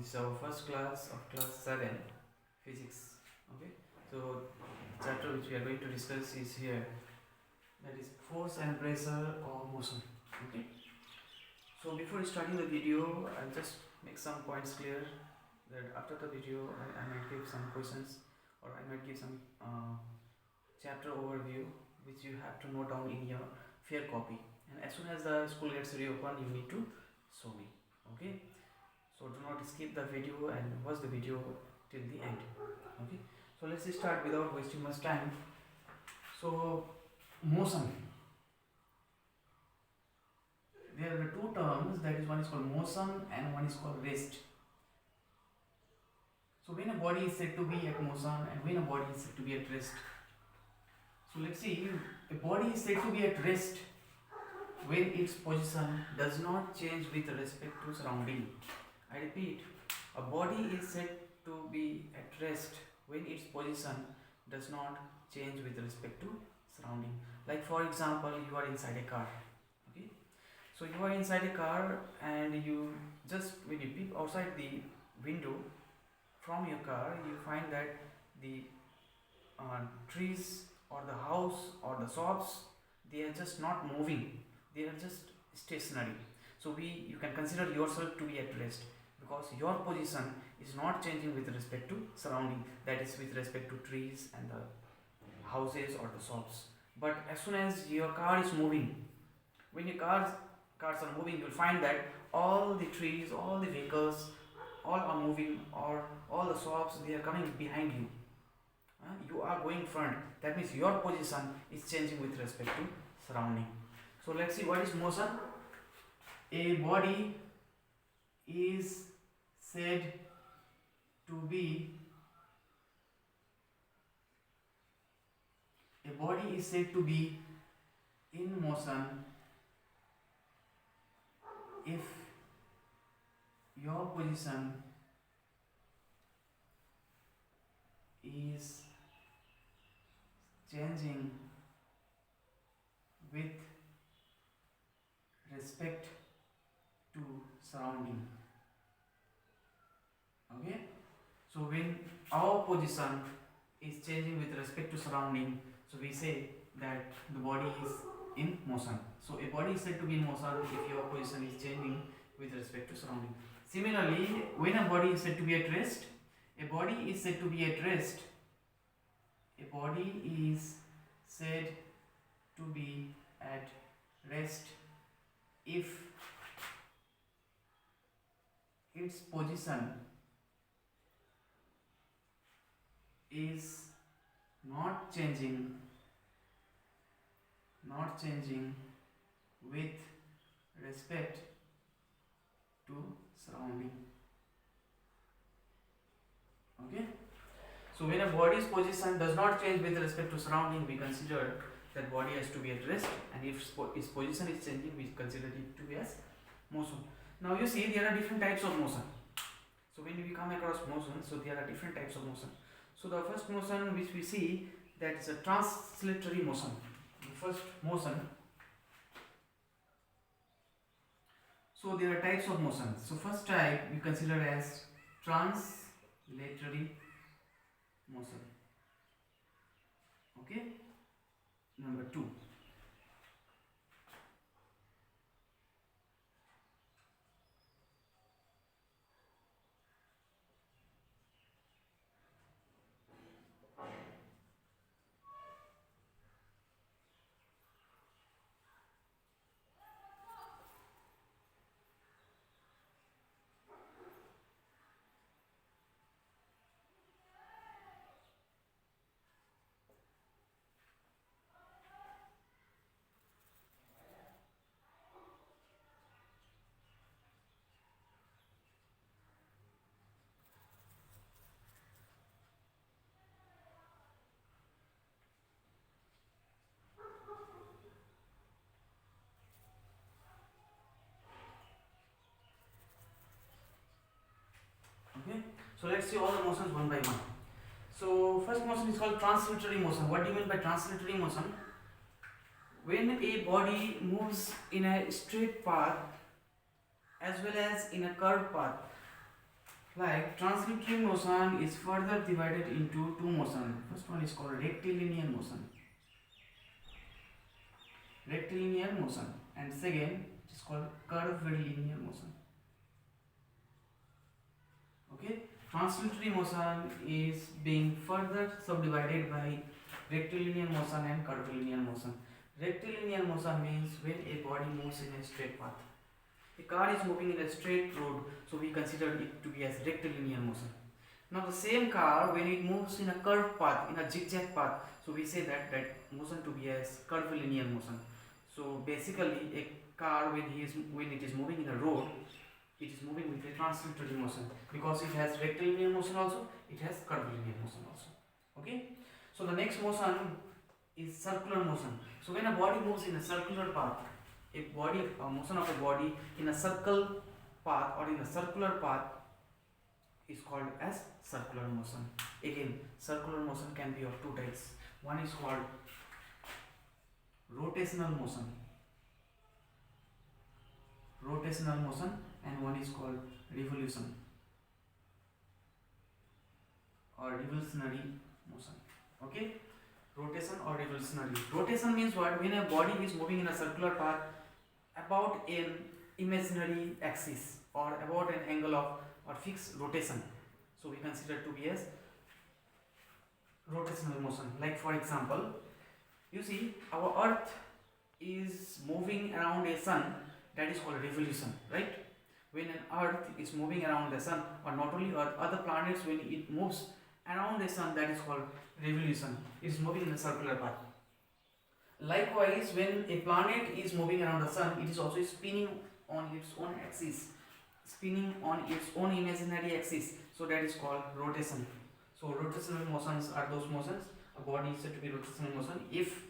This is our first class of class 7 physics. Okay, so chapter which we are going to discuss is here, that is force and pressure or motion. Okay, so before starting the video I'll just make some points clear, that after the video I might give some questions, or I might give some chapter overview which you have to note down in your fair copy, and as soon as the school gets reopened you need to show me. Okay, so do not skip the video and watch the video till the end. Okay, so let's start without wasting much time. So motion, there are two terms, that is, one is called motion and one is called rest. So when a body is said to be at motion and when a body is said to be at rest. So let's see, a body is said to be at rest when its position does not change with respect to surrounding. I repeat, a body is said to be at rest when its position does not change with respect to surrounding. Like for example, you are inside a car. Okay, so you are inside a car and you just, when you peep outside the window from your car, you find that the trees or the house or the shops, they are just not moving, they are just stationary. So you can consider yourself to be at rest because your position is not changing with respect to surrounding, that is with respect to trees and the houses or the shops. But as soon as your car is moving, when your cars are moving, you will find that all the trees, all the vehicles, all are moving, or all the shops, they are coming behind you. You are going front, that means your position is changing with respect to surrounding. So let's see what is motion. A body is said to be in motion if your position is changing with respect to surrounding. Okay, so when our position is changing with respect to surrounding, so we say that the body is in motion. So a body is said to be in motion if your position is changing with respect to surrounding. Similarly, when a body is said to be at rest, a body is said to be at rest if its position is not changing with respect to surrounding. Okay, so when a body's position does not change with respect to surrounding, we consider that body has to be at rest, and if its position is changing, we consider it to be as motion. Now you see, there are different types of motion. So when we come across motion, so there are different types of motion. So the first motion which we see, that is a translatory motion. The first motion. So there are types of motion. So first type we consider as translatory motion. Okay. Number 2. Okay, so let's see all the motions one by one. So first motion is called translatory motion. What do you mean by translatory motion? When a body moves in a straight path as well as in a curved path, Like translatory motion is further divided into two motion. First one is called rectilinear motion. Rectilinear motion, and second it is called curvilinear motion. Okay, translatory motion is being further subdivided by rectilinear motion and curvilinear motion. Rectilinear motion means when a body moves in a straight path. A car is moving in a straight road, so we consider it to be as rectilinear motion. Now the same car, when it moves in a curved path, in a zigzag path, so we say that motion to be as curvilinear motion. So basically, a car when it is moving in a road, it is moving with a translatory motion because it has rectilinear motion also, it has curvilinear motion also. Okay. So the next motion is circular motion. So when a body moves in a circular path, a motion of a body in a circle path or in a circular path is called as circular motion. Again, circular motion can be of two types. One is called rotational motion, and one is called revolution or revolutionary motion. Okay, rotation or revolutionary. Rotation means what? When a body is moving in a circular path about an imaginary axis or about an angle of or fixed rotation, so we consider to be as rotational motion. Like for example, you see our earth is moving around a sun, that is called revolution, right? When an earth is moving around the sun, or not only earth, other planets, when it moves around the sun, that is called revolution. It is moving in a circular path. Likewise, when a planet is moving around the sun, it is also spinning on its own axis, spinning on its own imaginary axis, so that is called rotation. So rotational motions are those motions. A body is said to be rotational motion if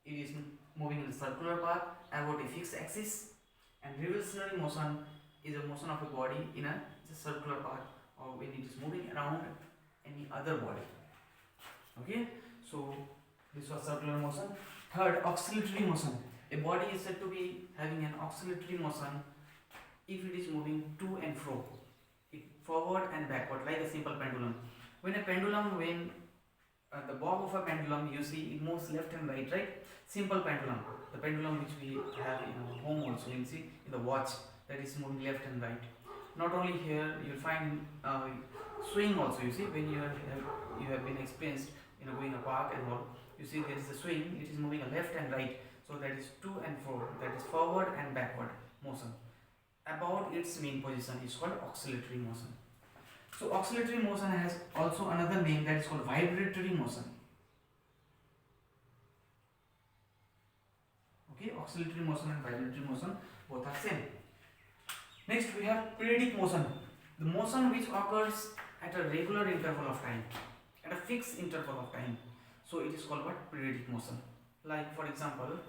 it is moving in a circular path about a fixed axis, and revolutionary motion is a motion of a body in a circular path or when it is moving around any other body. Okay, so this was circular motion. Third, oscillatory motion. A body is said to be having an oscillatory motion if it is moving to and fro, forward and backward, like a simple pendulum. When a pendulum, the bob of a pendulum, you see it moves left and right, right? Simple pendulum, the pendulum which we have in our home also, you see in the watch, that is moving left and right. Not only here, you'll find swing also. You see when you have been experienced going a park and all, you see there is a swing. It is moving a left and right, so that is to and fro. That is forward and backward motion. About its mean position is called oscillatory motion. So oscillatory motion has also another name, that is called vibratory motion. Okay, oscillatory motion and vibratory motion both are same. Next we have periodic motion, the motion which occurs at a regular interval of time, at a fixed interval of time. So it is called what? Periodic motion. Like for example,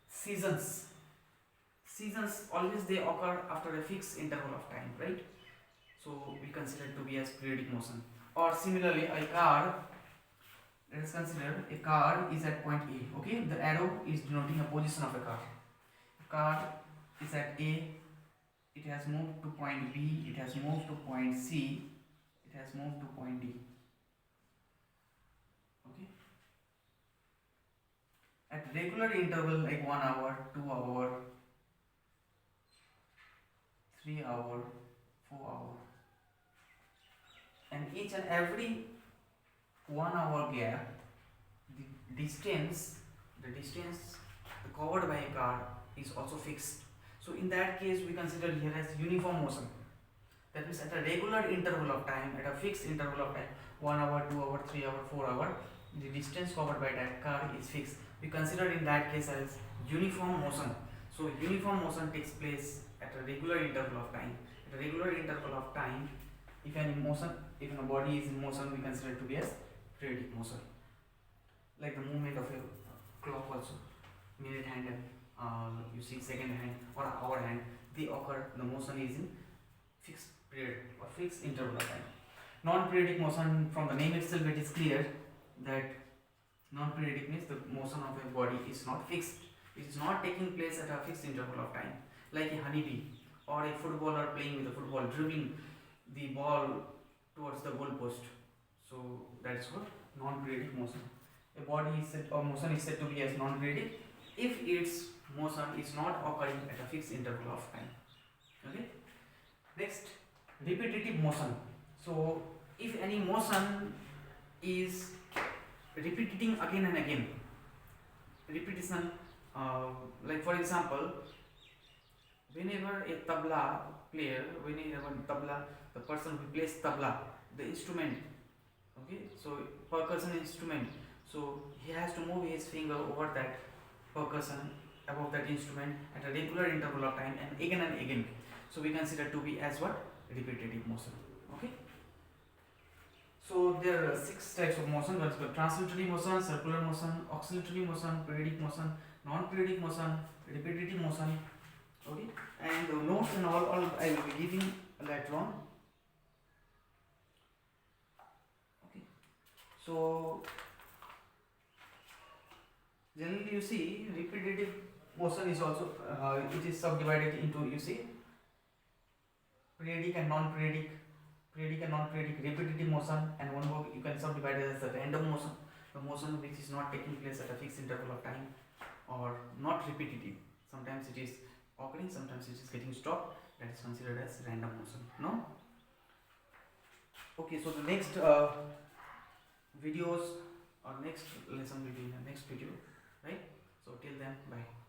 seasons. Seasons always they occur after a fixed interval of time, right? So we consider it to be as periodic motion. Or similarly, a car. Let us consider a car is at point A. Okay, the arrow is denoting a position of a car. The car is at A. It has moved to point B. It has moved to point C. It has moved to point D. Okay. At regular interval like 1 hour, 2 hour, 3 hour, 4 hour, and each and every 1 hour gap, the distance covered by a car is also fixed. So in that case, we consider here as uniform motion. That means at a regular interval of time, at a fixed interval of time, 1 hour, 2 hour, 3 hour, 4 hour, the distance covered by that car is fixed. We consider in that case as uniform motion. So uniform motion takes place at a regular interval of time. At a regular interval of time, if a body is in motion, we consider it to be as periodic motion. Like the movement of a clock also, minute hand and you see second hand or hour hand, they occur, the motion is in fixed period or fixed interval of time. Non-periodic motion, from the name itself it is clear that non-periodic means the motion of a body is not fixed. It is not taking place at a fixed interval of time. Like a honeybee or a footballer playing with a football, dribbling the ball towards the goal post. So that's what non-periodic motion. A body is said, or motion is said to be as non-periodic if its motion is not occurring at a fixed interval of time. Okay. Next, repetitive motion. So if any motion is repeating again and again, repetition, like for example, whenever a tabla player, the person who plays tabla, the instrument, okay, so percussion instrument, so he has to move his finger over that percussion above that instrument at a regular interval of time and again. So we consider to be as what? Repetitive motion. Okay. So there are 6 types of motion. One is translatory motion, circular motion, oscillatory motion, periodic motion, non-periodic motion, repetitive motion. Okay. And the notes and all I will be giving later on. Okay. So generally you see repetitive motion is also it is subdivided into, you see, periodic and non-periodic, repetitive motion, and one more you can subdivide it as a random motion, the motion which is not taking place at a fixed interval of time or not repetitive. Sometimes it is occurring, sometimes it is getting stopped. That is considered as random motion. No? Okay, so the next videos or next lesson will be in the next video, right? So till then, bye.